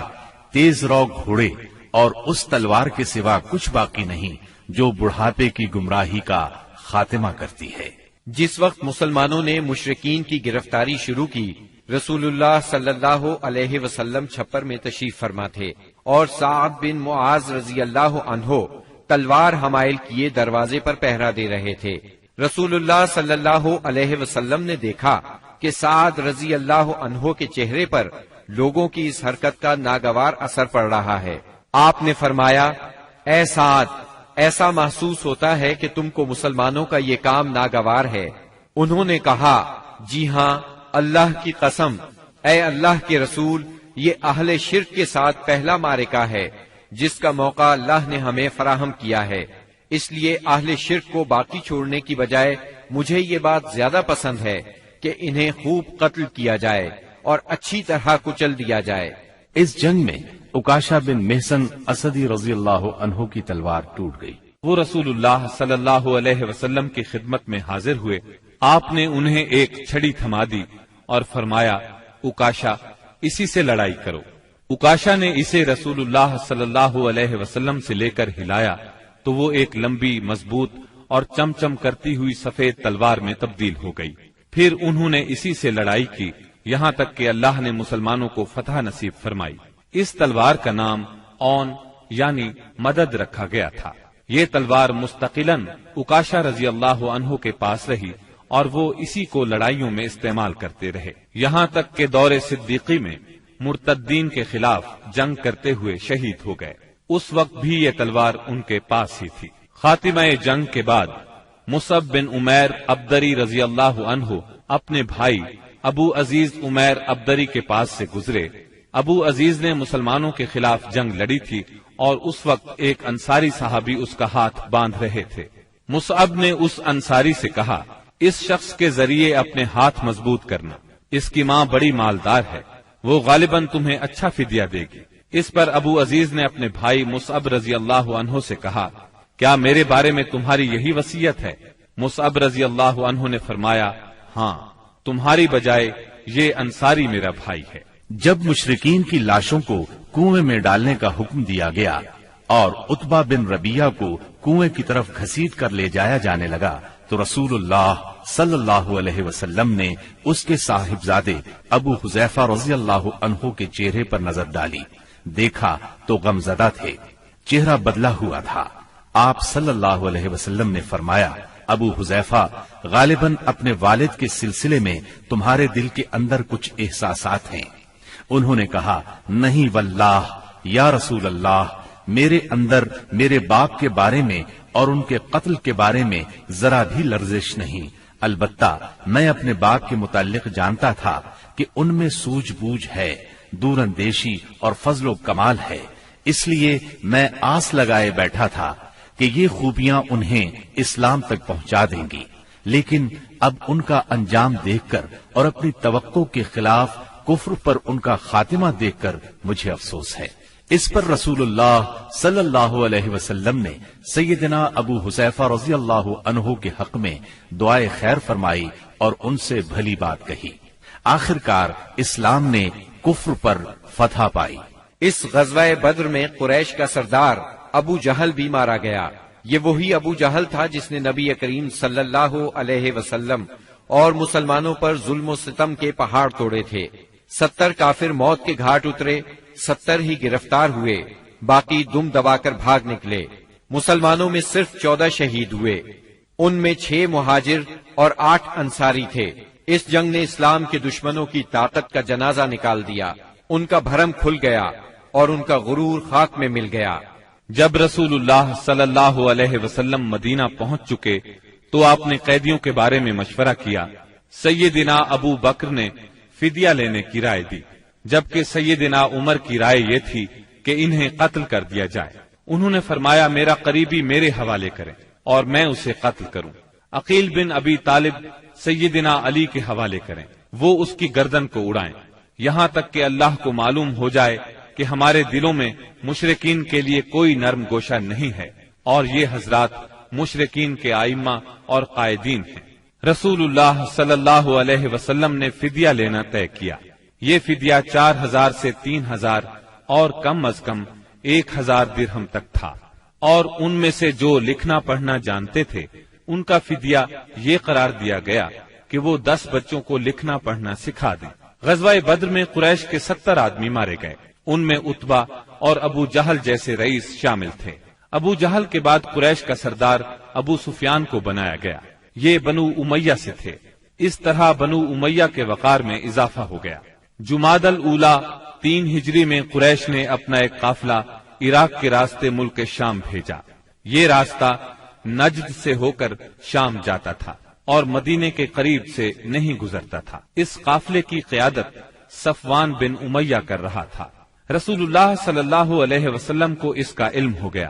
تیز رو گھوڑے اور اس تلوار کے سوا کچھ باقی نہیں جو بڑھاپے کی گمراہی کا خاتمہ کرتی ہے۔ جس وقت مسلمانوں نے مشرکین کی گرفتاری شروع کی، رسول اللہ صلی اللہ علیہ وسلم چھپر میں تشریف فرما تھے اور سعد بن معاذ رضی اللہ عنہ تلوار حمائل کیے دروازے پر پہرا دے رہے تھے۔ رسول اللہ صلی اللہ علیہ وسلم نے دیکھا کہ سعد رضی اللہ عنہ کے چہرے پر لوگوں کی اس حرکت کا ناگوار اثر پڑ رہا ہے۔ آپ نے فرمایا، اے سعد، ایسا محسوس ہوتا ہے کہ تم کو مسلمانوں کا یہ کام ناگوار ہے۔ انہوں نے کہا، جی ہاں، اللہ کی قسم، اے اللہ کے رسول، یہ اہل شرک کے ساتھ پہلا معرکہ ہے جس کا موقع اللہ نے ہمیں فراہم کیا ہے، اس لیے اہل شرک کو باقی چھوڑنے کی بجائے مجھے یہ بات زیادہ پسند ہے کہ انہیں خوب قتل کیا جائے اور اچھی طرح کچل دیا جائے۔ اس جنگ میں عکاشہ بن محصن اسدی رضی اللہ عنہ کی تلوار ٹوٹ گئی۔ وہ رسول اللہ صلی اللہ علیہ وسلم کی خدمت میں حاضر ہوئے۔ آپ نے انہیں ایک چھڑی تھما دی اور فرمایا، عکاشہ، اسی سے لڑائی کرو۔ عکاشہ نے اسے رسول اللہ صلی اللہ علیہ وسلم سے لے کر ہلایا تو وہ ایک لمبی، مضبوط اور چمچم کرتی ہوئی سفید تلوار میں تبدیل ہو گئی۔ پھر انہوں نے اسی سے لڑائی کی یہاں تک کہ اللہ نے مسلمانوں کو فتح نصیب فرمائی۔ اس تلوار کا نام اون یعنی مدد رکھا گیا تھا۔ یہ تلوار مستقلاً عکاشہ رضی اللہ عنہ کے پاس رہی اور وہ اسی کو لڑائیوں میں استعمال کرتے رہے، یہاں تک کہ دور صدیقی میں مرتدین کے خلاف جنگ کرتے ہوئے شہید ہو گئے۔ اس وقت بھی یہ تلوار ان کے پاس ہی تھی۔ خاتمہ جنگ کے بعد مصعب بن عمیر ابدری رضی اللہ عنہ اپنے بھائی ابو عزیز عمیر ابدری کے پاس سے گزرے۔ ابو عزیز نے مسلمانوں کے خلاف جنگ لڑی تھی اور اس وقت ایک انصاری صحابی اس کا ہاتھ باندھ رہے تھے۔ مصعب نے اس انصاری سے کہا، اس شخص کے ذریعے اپنے ہاتھ مضبوط کرنا، اس کی ماں بڑی مالدار ہے، وہ غالباً تمہیں اچھا فدیہ دے گی۔ اس پر ابو عزیز نے اپنے بھائی مصعب رضی اللہ عنہ سے کہا، کیا میرے بارے میں تمہاری یہی وصیت ہے؟ مصعب رضی اللہ عنہ نے فرمایا، ہاں، تمہاری بجائے یہ انصاری میرا بھائی ہے۔ جب مشرکین کی لاشوں کو کنویں میں ڈالنے کا حکم دیا گیا اور عتبہ بن ربیعہ کو کنویں کی طرف گھسیٹ کر لے جایا جانے لگا تو رسول اللہ صلی اللہ علیہ وسلم نے اس کے صاحبزادے ابو حذیفہ رضی اللہ عنہ کے چہرے پر نظر ڈالی، دیکھا تو غمزدہ تھے، چہرہ بدلا ہوا تھا۔ آپ صلی اللہ علیہ وسلم نے فرمایا، ابو حذیفہ، غالباً اپنے والد کے سلسلے میں تمہارے دل کے اندر کچھ احساسات ہیں۔ انہوں نے کہا، نہیں واللہ یا رسول اللہ، میرے اندر میرے باپ کے بارے میں اور ان کے قتل کے بارے میں ذرا بھی لرزش نہیں، البتہ میں اپنے باپ کے متعلق جانتا تھا کہ ان میں سوجھ بوجھ ہے، دور اندیشی اور فضل و کمال ہے، اس لیے میں آس لگائے بیٹھا تھا کہ یہ خوبیاں انہیں اسلام تک پہنچا دیں گی، لیکن اب ان کا انجام دیکھ کر اور اپنی توقع کے خلاف کفر پر ان کا خاتمہ دیکھ کر مجھے افسوس ہے۔ اس پر رسول اللہ صلی اللہ علیہ وسلم نے سیدنا ابو حذیفہ رضی اللہ عنہ کے حق میں دعائے خیر فرمائی اور ان سے بھلی بات کہی۔ آخرکار اسلام نے کفر پر فتح پائی۔ اس غزوہ بدر میں قریش کا سردار ابو جہل بھی مارا گیا۔ یہ وہی ابو جہل تھا جس نے نبی کریم صلی اللہ علیہ وسلم اور مسلمانوں پر ظلم و ستم کے پہاڑ توڑے تھے۔ 70 کافر موت کے گھاٹ اترے، 70 ہی گرفتار ہوئے، باقی دم دبا کر بھاگ نکلے۔ مسلمانوں میں صرف 14 شہید ہوئے، ان میں 6 مہاجر اور 8 انصاری تھے۔ اس جنگ نے اسلام کے دشمنوں کی طاقت کا جنازہ نکال دیا، ان کا بھرم کھل گیا اور ان کا غرور خاک میں مل گیا۔ جب رسول اللہ صلی اللہ علیہ وسلم مدینہ پہنچ چکے تو آپ نے قیدیوں کے بارے میں مشورہ کیا۔ سیدنا ابو بکر نے فدیہ لینے کی رائے دی، جبکہ سیدنا عمر کی رائے یہ تھی کہ انہیں قتل کر دیا جائے۔ انہوں نے فرمایا، میرا قریبی میرے حوالے کریں اور میں اسے قتل کروں۔ عقیل بن ابی طالب سیدنا علی کے حوالے کریں، وہ اس کی گردن کو اڑائیں، یہاں تک کہ اللہ کو معلوم ہو جائے کہ ہمارے دلوں میں مشرکین کے لیے کوئی نرم گوشہ نہیں ہے، اور یہ حضرات مشرکین کے ائمہ اور قائدین ہیں۔ رسول اللہ صلی اللہ علیہ وسلم نے فدیہ لینا طے کیا۔ یہ فدیہ 4000 سے 3000 اور کم از کم 1000 درہم تک تھا، اور ان میں سے جو لکھنا پڑھنا جانتے تھے ان کا فدیہ یہ قرار دیا گیا کہ وہ 10 بچوں کو لکھنا پڑھنا سکھا دیں۔ غزوہ بدر میں قریش کے 70 آدمی مارے گئے، ان میں عتبہ اور ابو جہل جیسے رئیس شامل تھے۔ ابو جہل کے بعد قریش کا سردار ابو سفیان کو بنایا گیا، یہ بنو امیہ سے تھے۔ اس طرح بنو امیہ کے وقار میں اضافہ ہو گیا۔ جمادی الاولی 3 ہجری میں قریش نے اپنا ایک قافلہ عراق کے راستے ملک شام بھیجا۔ یہ راستہ نجد سے ہو کر شام جاتا تھا اور مدینے کے قریب سے نہیں گزرتا تھا۔ اس قافلے کی قیادت صفوان بن امیہ کر رہا تھا۔ رسول اللہ صلی اللہ علیہ وسلم کو اس کا علم ہو گیا۔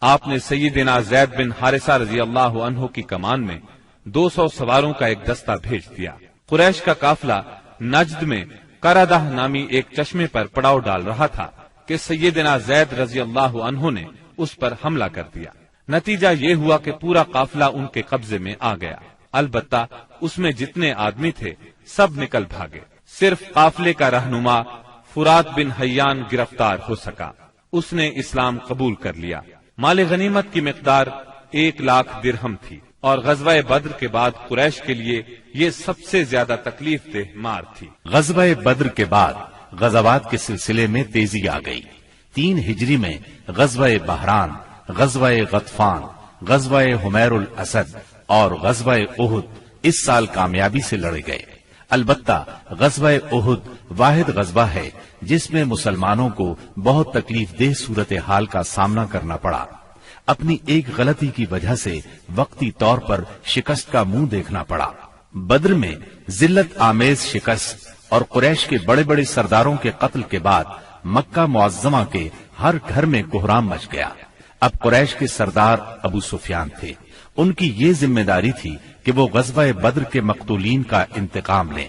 آپ نے سیدنا زید بن حارثہ رضی اللہ عنہ کی کمان میں 200 سواروں کا ایک دستہ بھیج دیا۔ قریش کا قافلہ نجد میں قردہ نامی ایک چشمے پر پڑاؤ ڈال رہا تھا کہ سیدنا زید رضی اللہ عنہ نے اس پر حملہ کر دیا۔ نتیجہ یہ ہوا کہ پورا قافلہ ان کے قبضے میں آ گیا، البتہ اس میں جتنے آدمی تھے سب نکل بھاگے۔ صرف قافلے کا رہنما فرات بن حیان گرفتار ہو سکا، اس نے اسلام قبول کر لیا۔ مال غنیمت کی مقدار 1,00,000 درہم تھی، اور غزوہ بدر کے بعد قریش کے لیے یہ سب سے زیادہ تکلیف دہ مار تھی۔ غزوہ بدر کے بعد غزوات کے سلسلے میں تیزی آ گئی۔ 3 ہجری میں غزوہ بحران، غزوہ غطفان، غزوہ حمیر الاسد اور غزوہ احد اس سال کامیابی سے لڑے گئے۔ البتہ غزوہ احد واحد غزوہ ہے جس میں مسلمانوں کو بہت تکلیف دہ صورتحال کا سامنا کرنا پڑا۔ اپنی ایک غلطی کی وجہ سے وقتی طور پر شکست کا منہ دیکھنا پڑا۔ بدر میں ذلت آمیز شکست اور قریش کے بڑے بڑے سرداروں کے قتل کے بعد مکہ معظمہ کے ہر گھر میں کوہرام مچ گیا۔ اب قریش کے سردار ابو سفیان تھے، ان کی یہ ذمہ داری تھی کہ وہ غزوہ بدر کے مقتولین کا انتقام لیں۔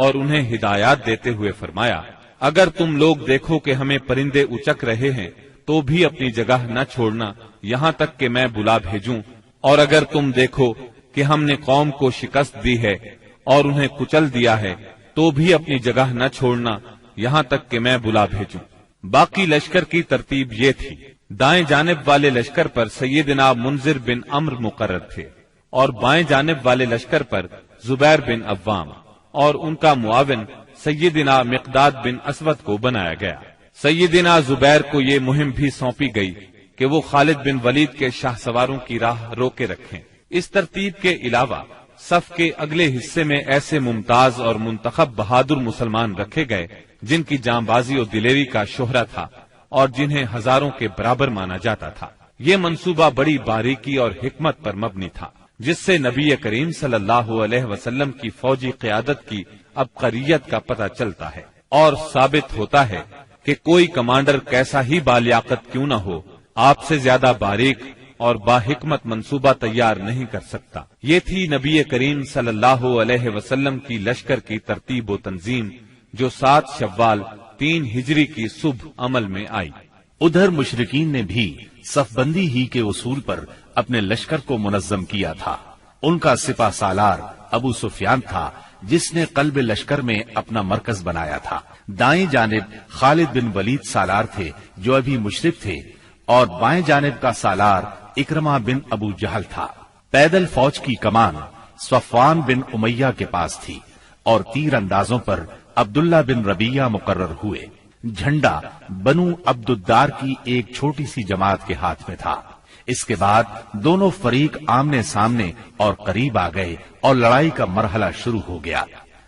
اور انہیں ہدایات دیتے ہوئے فرمایا، اگر تم لوگ دیکھو کہ ہمیں پرندے اچک رہے ہیں تو بھی اپنی جگہ نہ چھوڑنا یہاں تک کہ میں بلا بھیجوں، اور اگر تم دیکھو کہ ہم نے قوم کو شکست دی ہے اور انہیں کچل دیا ہے تو بھی اپنی جگہ نہ چھوڑنا یہاں تک کہ میں بلا بھیجوں۔ باقی لشکر کی ترتیب یہ تھی، دائیں جانب والے لشکر پر سیدنا منذر بن عمرو مقرر تھے، اور بائیں جانب والے لشکر پر زبیر بن عوام، اور ان کا معاون سیدنا مقداد بن اسود کو بنایا گیا۔ سیدنا زبیر کو یہ مہم بھی سونپی گئی کہ وہ خالد بن ولید کے شاہ سواروں کی راہ روکے رکھیں۔ اس ترتیب کے علاوہ صف کے اگلے حصے میں ایسے ممتاز اور منتخب بہادر مسلمان رکھے گئے جن کی جانبازی اور دلیری کا شہرہ تھا اور جنہیں ہزاروں کے برابر مانا جاتا تھا۔ یہ منصوبہ بڑی باریکی اور حکمت پر مبنی تھا، جس سے نبی کریم صلی اللہ علیہ وسلم کی فوجی قیادت کی عبقریت کا پتہ چلتا ہے، اور ثابت ہوتا ہے کہ کوئی کمانڈر کیسا ہی بالیاقت کیوں نہ ہو، آپ سے زیادہ باریک اور باحکمت منصوبہ تیار نہیں کر سکتا۔ یہ تھی نبی کریم صلی اللہ علیہ وسلم کی لشکر کی ترتیب و تنظیم، جو 7 شوال 3 ہجری کی صبح عمل میں آئی۔ ادھر مشرکین نے بھی صف بندی ہی کے اصول پر اپنے لشکر کو منظم کیا تھا۔ ان کا سپہ سالار ابو سفیان تھا، جس نے قلب لشکر میں اپنا مرکز بنایا تھا۔ دائیں جانب خالد بن ولید سالار تھے جو ابھی مشرک تھے، اور بائیں جانب کا سالار اکرمہ بن ابو جہل تھا۔ پیدل فوج کی کمان صفوان بن امیہ کے پاس تھی، اور تیر اندازوں پر عبداللہ بن ربیہ مقرر ہوئے۔ جھنڈا بنو عبد الدار کی ایک چھوٹی سی جماعت کے ہاتھ میں تھا۔ اس کے بعد دونوں فریق آمنے سامنے اور قریب آ گئے اور لڑائی کا مرحلہ شروع ہو گیا۔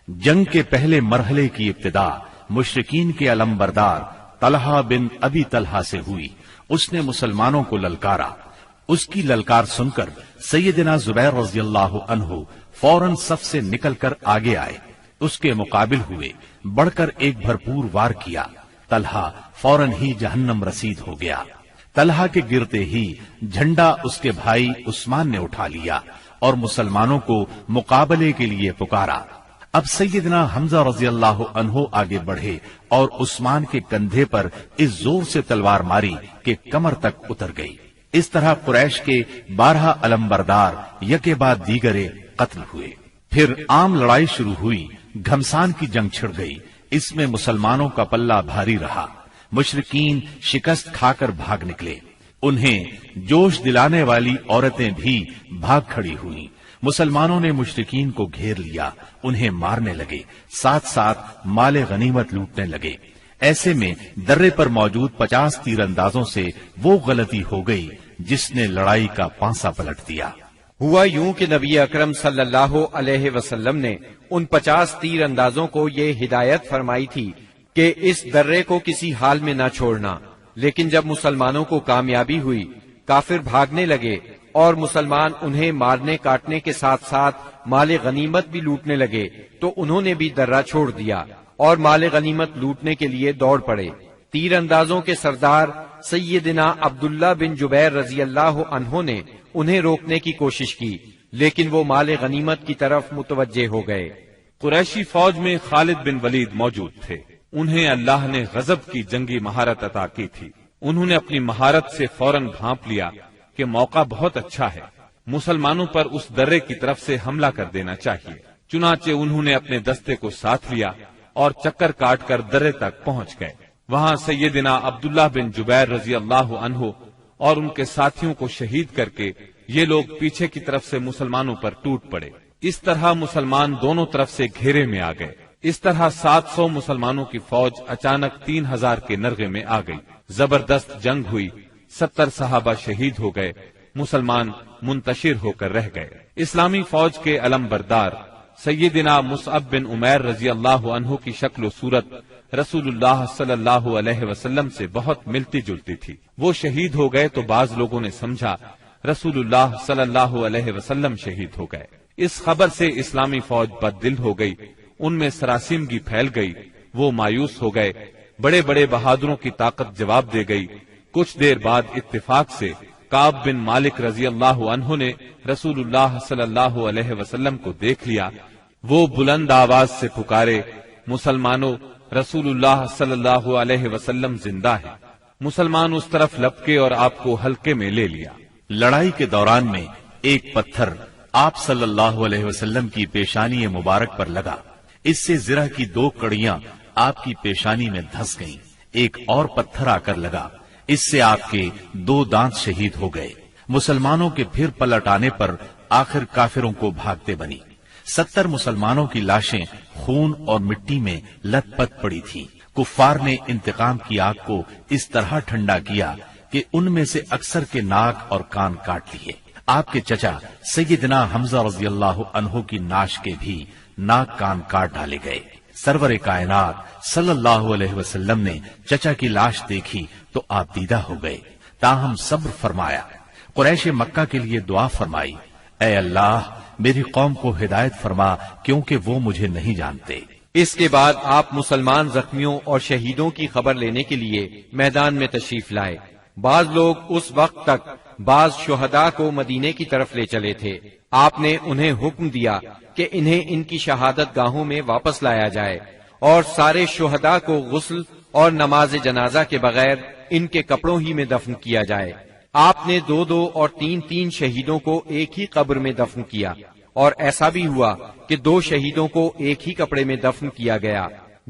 جنگ کے پہلے مرحلے کی ابتدا مشرکین کے علمبردار طلحہ بن ابی طلحہ سے ہوئی۔ اس نے مسلمانوں کو للکارا۔ اس کی للکار سن کر سیدنا زبیر رضی اللہ عنہ فوراً صف سے نکل کر آگے آئے، اس کے مقابل ہوئے، بڑھ کر ایک بھرپور وار کیا۔ طلحہ فوراً ہی جہنم رسید ہو گیا۔ طلحہ کے گرتے ہی جھنڈا اس کے بھائی عثمان نے اٹھا لیا اور مسلمانوں کو مقابلے کے لیے پکارا۔ اب سیدنا حمزہ رضی اللہ عنہ آگے بڑھے اور عثمان کے کندھے پر اس زور سے تلوار ماری کہ کمر تک اتر گئی۔ اس طرح قریش کے 12 علمبردار یکے بعد دیگرے قتل ہوئے۔ پھر عام لڑائی شروع ہوئی۔ گھمسان کی جنگ چھڑ گئی۔ اس میں مسلمانوں کا پلہ بھاری رہا۔ مشرکین شکست کھا کر بھاگ نکلے۔ انہیں جوش دلانے والی عورتیں بھی بھاگ کھڑی ہوئیں۔ مسلمانوں نے مشرکین کو گھیر لیا، انہیں مارنے لگے، ساتھ ساتھ مال غنیمت لوٹنے لگے۔ ایسے میں درے پر موجود 50 تیر اندازوں سے وہ غلطی ہو گئی جس نے لڑائی کا پانسا پلٹ دیا۔ ہوا یوں کہ نبی اکرم صلی اللہ علیہ وسلم نے ان 50 تیر اندازوں کو یہ ہدایت فرمائی تھی کہ اس درے کو کسی حال میں نہ چھوڑنا، لیکن جب مسلمانوں کو کامیابی ہوئی، کافر بھاگنے لگے اور مسلمان انہیں مارنے کاٹنے کے ساتھ ساتھ مال غنیمت بھی لوٹنے لگے، تو انہوں نے بھی درہ چھوڑ دیا اور مال غنیمت لوٹنے کے لیے دوڑ پڑے۔ تیر اندازوں کے سردار سیدنا عبداللہ بن جبیر رضی اللہ عنہ نے انہیں روکنے کی کوشش کی، لیکن وہ مال غنیمت کی طرف متوجہ ہو گئے۔ قریشی فوج میں خالد بن ولید موجود تھے۔ انہیں اللہ نے غضب کی جنگی مہارت عطا کی تھی۔ انہوں نے اپنی مہارت سے فوراً بھانپ لیا کہ موقع بہت اچھا ہے، مسلمانوں پر اس درے کی طرف سے حملہ کر دینا چاہیے۔ چنانچہ انہوں نے اپنے دستے کو ساتھ لیا اور چکر کاٹ کر درے تک پہنچ گئے۔ وہاں سیدنا عبداللہ بن جبیر رضی اللہ عنہ اور ان کے ساتھیوں کو شہید کر کے یہ لوگ پیچھے کی طرف سے مسلمانوں پر ٹوٹ پڑے۔ اس طرح مسلمان دونوں طرف سے گھیرے میں آ گئے۔ اس طرح 700 مسلمانوں کی فوج اچانک 3000 کے نرغے میں آ گئی۔ زبردست جنگ ہوئی، 70 صحابہ شہید ہو گئے، مسلمان منتشر ہو کر رہ گئے۔ اسلامی فوج کے علمبردار سیدنا مصعب بن عمیر رضی اللہ عنہ کی شکل و صورت رسول اللہ صلی اللہ علیہ وسلم سے بہت ملتی جلتی تھی۔ وہ شہید ہو گئے تو بعض لوگوں نے سمجھا رسول اللہ صلی اللہ علیہ وسلم شہید ہو گئے۔ اس خبر سے اسلامی فوج بد دل ہو گئی، ان میں سراسیمگی پھیل گئی، وہ مایوس ہو گئے۔ بڑے بڑے بہادروں کی طاقت جواب دے گئی۔ کچھ دیر بعد اتفاق سے کعب بن مالک رضی اللہ عنہ نے رسول اللہ صلی اللہ علیہ وسلم کو دیکھ لیا۔ وہ بلند آواز سے پکارے، مسلمانوں، رسول اللہ صلی اللہ علیہ وسلم زندہ ہے۔ مسلمان اس طرف لپکے اور آپ کو حلقے میں لے لیا۔ لڑائی کے دوران میں ایک پتھر آپ صلی اللہ علیہ وسلم کی پیشانی مبارک پر لگا، اس سے زرہ کی 2 کڑیاں آپ کی پیشانی میں دھس گئیں۔ ایک اور پتھر آ کر لگا، اس سے آپ کے 2 دانت شہید ہو گئے۔ مسلمانوں کے پھر پلٹ آنے پر آخر کافروں کو بھاگتے بنی۔ 70 مسلمانوں کی لاشیں خون اور مٹی میں لت پت پڑی تھیں۔ کفار نے انتقام کی آگ کو اس طرح ٹھنڈا کیا کہ ان میں سے اکثر کے ناک اور کان کاٹ لیے۔ آپ کے چچا سیدنا حمزہ رضی اللہ عنہ کی ناش کے بھی ناک کان کاٹ ڈالے گئے۔ سرور کائنات صلی اللہ علیہ وسلم نے چچا کی لاش دیکھی تو آپ دیدہ ہو گئے، تاہم صبر فرمایا۔ قریش مکہ کے لیے دعا فرمائی، اے اللہ میری قوم کو ہدایت فرما کیونکہ وہ مجھے نہیں جانتے۔ اس کے بعد آپ مسلمان زخمیوں اور شہیدوں کی خبر لینے کے لیے میدان میں تشریف لائے۔ بعض لوگ اس وقت تک بعض شہداء کو مدینے کی طرف لے چلے تھے۔ آپ نے انہیں حکم دیا کہ انہیں ان کی شہادت گاہوں میں واپس لایا جائے اور سارے شہداء کو غسل اور نماز جنازہ کے بغیر ان کے کپڑوں ہی میں دفن کیا جائے۔ آپ نے 2 اور 3 شہیدوں کو ایک ہی قبر میں دفن کیا، اور ایسا بھی ہوا کہ 2 شہیدوں کو ایک ہی کپڑے میں دفن کیا گیا۔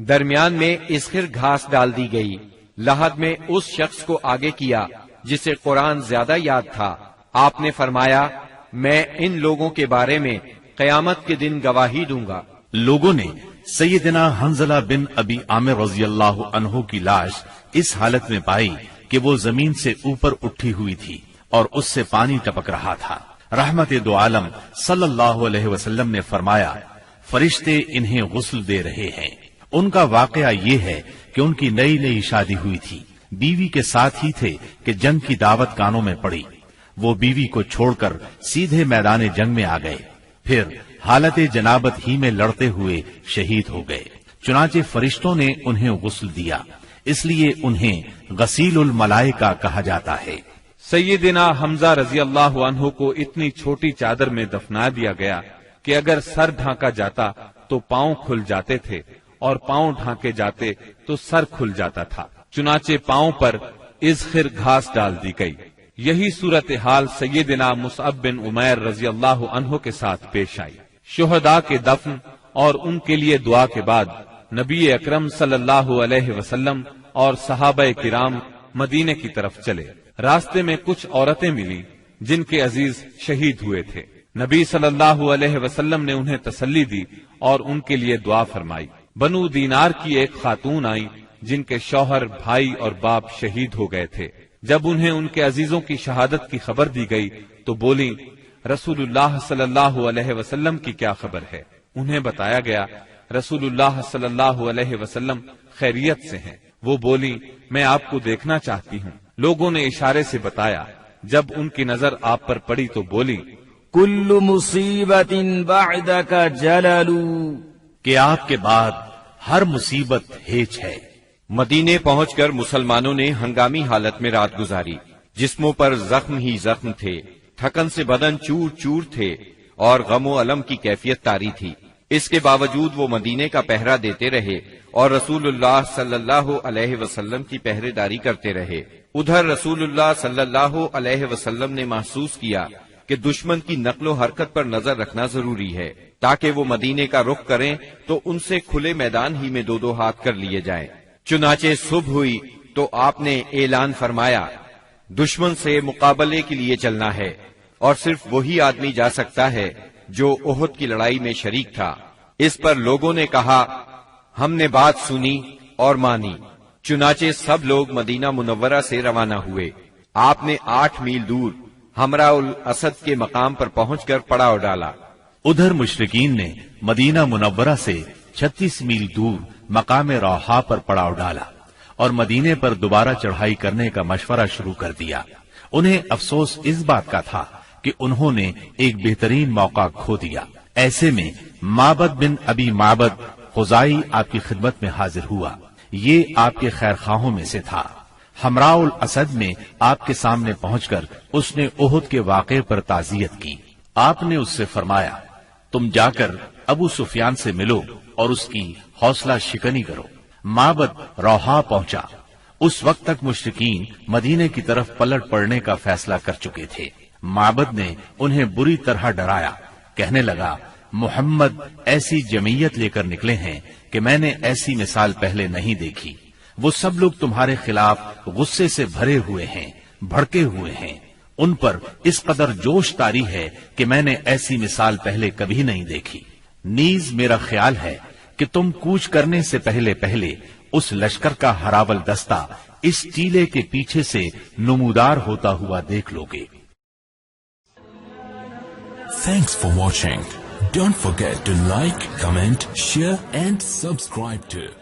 درمیان میں اسخر گھاس ڈال دی گئی۔ لحد میں اس شخص کو آگے کیا جسے قرآن زیادہ یاد تھا۔ آپ نے فرمایا، میں ان لوگوں کے بارے میں قیامت کے دن گواہی دوں گا۔ لوگوں نے سیدنا حنظلہ بن ابی عامر رضی اللہ عنہ کی لاش اس حالت میں پائی کہ وہ زمین سے اوپر اٹھی ہوئی تھی اور اس سے پانی ٹپک رہا تھا۔ رحمت دو عالم صلی اللہ علیہ وسلم نے فرمایا، فرشتے انہیں غسل دے رہے ہیں۔ ان کا واقعہ یہ ہے کہ ان کی نئی شادی ہوئی تھی، بیوی کے ساتھ ہی تھے کہ جنگ کی دعوت کانوں میں پڑی۔ وہ بیوی کو چھوڑ کر سیدھے میدان جنگ میں آ گئے، پھر حالت جنابت ہی میں لڑتے ہوئے شہید ہو گئے۔ چنانچہ فرشتوں نے انہیں غسل دیا، اس لیے انہیں غسیل الملائکہ کہا جاتا ہے۔ سیدنا حمزہ رضی اللہ عنہ کو اتنی چھوٹی چادر میں دفنا دیا گیا کہ اگر سر ڈھانکا جاتا تو پاؤں کھل جاتے تھے اور پاؤں ڈھانکے جاتے تو سر کھل جاتا تھا۔ چنانچہ پاؤں پر اذخر گھاس ڈال دی گئی۔ یہی صورتحال سیدنا مصعب بن عمیر رضی اللہ عنہ کے ساتھ پیش آئی۔ شہداء کے دفن اور ان کے لیے دعا کے بعد نبی اکرم صلی اللہ علیہ وسلم اور صحابہ کرام مدینے کی طرف چلے۔ راستے میں کچھ عورتیں ملی جن کے عزیز شہید ہوئے تھے۔ نبی صلی اللہ علیہ وسلم نے انہیں تسلی دی اور ان کے لیے دعا فرمائی۔ بنو دینار کی ایک خاتون آئی جن کے شوہر، بھائی اور باپ شہید ہو گئے تھے۔ جب انہیں ان کے عزیزوں کی شہادت کی خبر دی گئی تو بولی، رسول اللہ صلی اللہ علیہ وسلم کی کیا خبر ہے؟ انہیں بتایا گیا رسول اللہ صلی اللہ علیہ وسلم خیریت سے ہیں۔ وہ بولی، میں آپ کو دیکھنا چاہتی ہوں۔ لوگوں نے اشارے سے بتایا۔ جب ان کی نظر آپ پر پڑی تو بولی، کل مصیبت بعدک جلل، کہ آپ کے بعد ہر مصیبت ہیچ ہے۔ مدینے پہنچ کر مسلمانوں نے ہنگامی حالت میں رات گزاری۔ جسموں پر زخم ہی زخم تھے، تھکن سے بدن چور چور تھے اور غم و الم کی کیفیت طاری تھی۔ اس کے باوجود وہ مدینے کا پہرا دیتے رہے اور رسول اللہ صلی اللہ علیہ وسلم کی پہرے داری کرتے رہے۔ ادھر رسول اللہ صلی اللہ علیہ وسلم نے محسوس کیا کہ دشمن کی نقل و حرکت پر نظر رکھنا ضروری ہے تاکہ وہ مدینے کا رخ کریں تو ان سے کھلے میدان ہی میں 2 ہاتھ کر لیے جائیں۔ چنانچہ صبح ہوئی تو آپ نے اعلان فرمایا، دشمن سے مقابلے کے لیے چلنا ہے اور صرف وہی آدمی جا سکتا ہے جو احد کی لڑائی میں شریک تھا۔ اس پر لوگوں نے کہا، ہم نے بات سنی اور مانی۔ چنانچہ سب لوگ مدینہ منورہ سے روانہ ہوئے۔ آپ نے 8 میل دور حمراء الاسد کے مقام پر پہنچ کر پڑاؤ ڈالا۔ ادھر مشرکین نے مدینہ منورہ سے 36 میل دور مقام روحا پر پڑاؤ ڈالا اور مدینے پر دوبارہ چڑھائی کرنے کا مشورہ شروع کر دیا۔ انہیں افسوس اس بات کا تھا کہ انہوں نے ایک بہترین موقع کھو دیا۔ ایسے میں معبد بن ابی معبد خزائی آپ کی خدمت میں حاضر ہوا۔ یہ آپ کے خیر خواہوں میں سے تھا۔ حمراء الاسد میں آپ کے سامنے پہنچ کر اس نے احد کے واقعے پر تعزیت کی۔ آپ نے اس سے فرمایا، تم جا کر ابو سفیان سے ملو اور اس کی حوصلہ شکنی کرو۔ معبد روحا پہنچا۔ اس وقت تک مشرکین مدینے کی طرف پلٹ پڑنے کا فیصلہ کر چکے تھے۔ معبد نے انہیں بری طرح ڈرایا، کہنے لگا محمد ایسی جمعیت لے کر نکلے ہیں کہ میں نے ایسی مثال پہلے نہیں دیکھی۔ وہ سب لوگ تمہارے خلاف غصے سے بھرے ہوئے ہیں، بھڑکے ہوئے ہیں۔ ان پر اس قدر جوش طاری ہے کہ میں نے ایسی مثال پہلے کبھی نہیں دیکھی۔ نیز میرا خیال ہے کہ تم کوچ کرنے سے پہلے پہلے اس لشکر کا ہراول دستہ اس ٹیلے کے پیچھے سے نمودار ہوتا ہوا دیکھ لو گے۔ Thanks for watching. Don't forget to like, comment, share and subscribe to